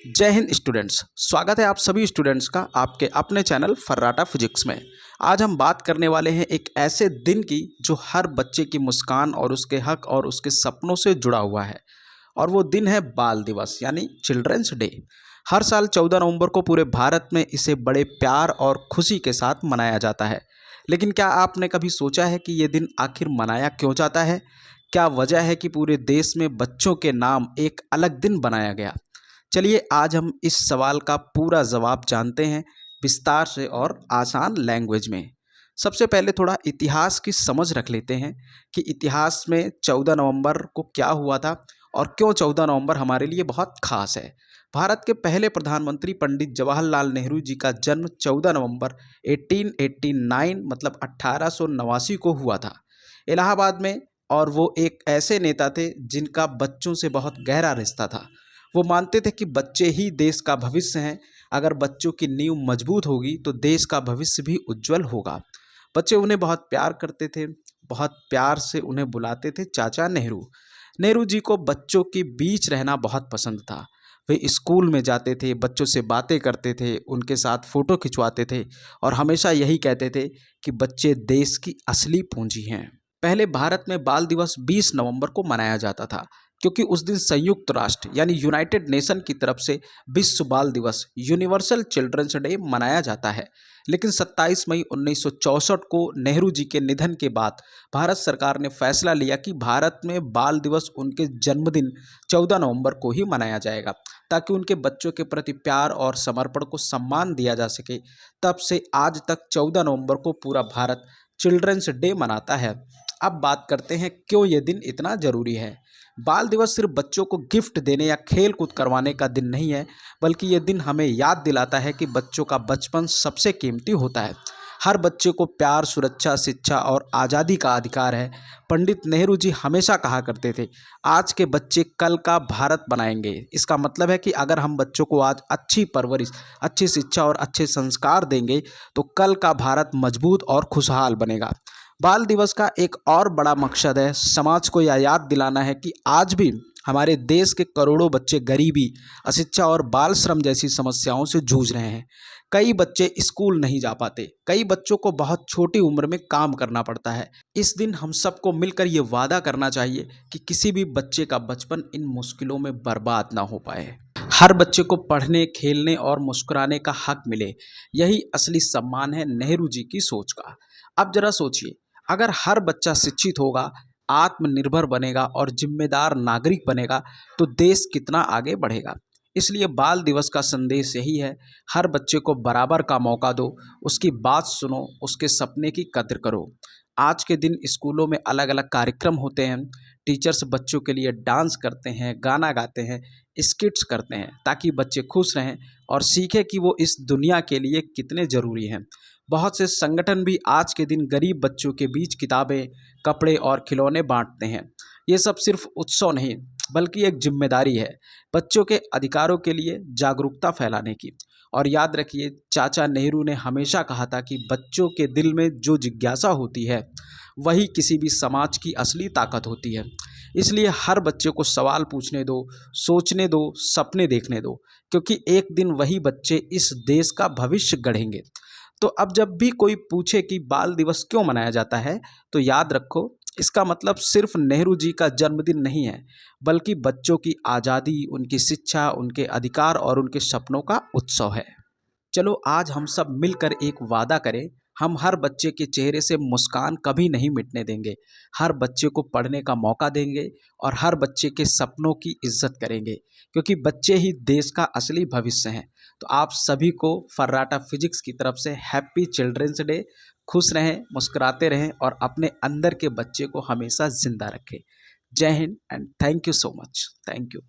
जय हिंद स्टूडेंट्स। स्वागत है आप सभी स्टूडेंट्स का आपके अपने चैनल फर्राटा फिजिक्स में। आज हम बात करने वाले हैं एक ऐसे दिन की जो हर बच्चे की मुस्कान और उसके हक और उसके सपनों से जुड़ा हुआ है, और वो दिन है बाल दिवस यानी चिल्ड्रंस डे। हर साल 14 नवंबर को पूरे भारत में इसे बड़े प्यार और खुशी के साथ मनाया जाता है। लेकिन क्या आपने कभी सोचा है कि ये दिन आखिर मनाया क्यों जाता है? क्या वजह है कि पूरे देश में बच्चों के नाम एक अलग दिन बनाया गया? चलिए आज हम इस सवाल का पूरा जवाब जानते हैं, विस्तार से और आसान लैंग्वेज में। सबसे पहले थोड़ा इतिहास की समझ रख लेते हैं कि इतिहास में 14 नवंबर को क्या हुआ था और क्यों 14 नवंबर हमारे लिए बहुत खास है। भारत के पहले प्रधानमंत्री पंडित जवाहरलाल नेहरू जी का जन्म 14 नवंबर 1889 मतलब 1889 को हुआ था, इलाहाबाद में। और वो एक ऐसे नेता थे जिनका बच्चों से बहुत गहरा रिश्ता था। वो मानते थे कि बच्चे ही देश का भविष्य हैं। अगर बच्चों की नींव मजबूत होगी तो देश का भविष्य भी उज्जवल होगा। बच्चे उन्हें बहुत प्यार करते थे, बहुत प्यार से उन्हें बुलाते थे चाचा नेहरू। नेहरू जी को बच्चों के बीच रहना बहुत पसंद था। वे स्कूल में जाते थे, बच्चों से बातें करते थे, उनके साथ फ़ोटो खिंचवाते थे और हमेशा यही कहते थे कि बच्चे देश की असली पूंजी हैं। पहले भारत में बाल दिवस 20 नवंबर को मनाया जाता था, क्योंकि उस दिन संयुक्त राष्ट्र यानी यूनाइटेड नेशन की तरफ से विश्व बाल दिवस यूनिवर्सल चिल्ड्रंस डे मनाया जाता है। लेकिन 27 मई 1964 को नेहरू जी के निधन के बाद भारत सरकार ने फैसला लिया कि भारत में बाल दिवस उनके जन्मदिन 14 नवंबर को ही मनाया जाएगा, ताकि उनके बच्चों के प्रति प्यार और समर्पण को सम्मान दिया जा सके। तब से आज तक 14 नवंबर को पूरा भारत चिल्ड्रंस डे मनाता है। अब बात करते हैं क्यों ये दिन इतना ज़रूरी है। बाल दिवस सिर्फ बच्चों को गिफ्ट देने या खेल कूद करवाने का दिन नहीं है, बल्कि ये दिन हमें याद दिलाता है कि बच्चों का बचपन सबसे कीमती होता है। हर बच्चे को प्यार, सुरक्षा, शिक्षा और आज़ादी का अधिकार है। पंडित नेहरू जी हमेशा कहा करते थे, आज के बच्चे कल का भारत बनाएंगे। इसका मतलब है कि अगर हम बच्चों को आज अच्छी परवरिश, अच्छी शिक्षा और अच्छे संस्कार देंगे तो कल का भारत मजबूत और खुशहाल बनेगा। बाल दिवस का एक और बड़ा मकसद है समाज को यह याद दिलाना है कि आज भी हमारे देश के करोड़ों बच्चे गरीबी, अशिक्षा और बाल श्रम जैसी समस्याओं से जूझ रहे हैं। कई बच्चे स्कूल नहीं जा पाते, कई बच्चों को बहुत छोटी उम्र में काम करना पड़ता है। इस दिन हम सबको मिलकर ये वादा करना चाहिए कि किसी भी बच्चे का बचपन इन मुश्किलों में बर्बाद ना हो पाए। हर बच्चे को पढ़ने, खेलने और मुस्कुराने का हक मिले, यही असली सम्मान है नेहरू जी की सोच का। अब जरा सोचिए, अगर हर बच्चा शिक्षित होगा, आत्मनिर्भर बनेगा और जिम्मेदार नागरिक बनेगा तो देश कितना आगे बढ़ेगा। इसलिए बाल दिवस का संदेश यही है, हर बच्चे को बराबर का मौका दो, उसकी बात सुनो, उसके सपने की कद्र करो। आज के दिन स्कूलों में अलग अलग कार्यक्रम होते हैं। टीचर्स बच्चों के लिए डांस करते हैं, गाना गाते हैं, स्किट्स करते हैं, ताकि बच्चे खुश रहें और सीखें कि वो इस दुनिया के लिए कितने ज़रूरी हैं। बहुत से संगठन भी आज के दिन गरीब बच्चों के बीच किताबें, कपड़े और खिलौने बांटते हैं। ये सब सिर्फ उत्सव नहीं, बल्कि एक जिम्मेदारी है बच्चों के अधिकारों के लिए जागरूकता फैलाने की। और याद रखिए, चाचा नेहरू ने हमेशा कहा था कि बच्चों के दिल में जो जिज्ञासा होती है वही किसी भी समाज की असली ताकत होती है। इसलिए हर बच्चे को सवाल पूछने दो, सोचने दो, सपने देखने दो, क्योंकि एक दिन वही बच्चे इस देश का भविष्य गढ़ेंगे। तो अब जब भी कोई पूछे कि बाल दिवस क्यों मनाया जाता है, तो याद रखो, इसका मतलब सिर्फ नेहरू जी का जन्मदिन नहीं है, बल्कि बच्चों की आज़ादी, उनकी शिक्षा, उनके अधिकार और उनके सपनों का उत्सव है। चलो आज हम सब मिलकर एक वादा करें, हम हर बच्चे के चेहरे से मुस्कान कभी नहीं मिटने देंगे। हर बच्चे को पढ़ने का मौका देंगे और हर बच्चे के सपनों की इज्जत करेंगे, क्योंकि बच्चे ही देश का असली भविष्य हैं। तो आप सभी को फर्राटा फिजिक्स की तरफ से हैप्पी चिल्ड्रंस डे। खुश रहें, मुस्कुराते रहें और अपने अंदर के बच्चे को हमेशा जिंदा रखें। जय Hind and thank you so much. Thank you.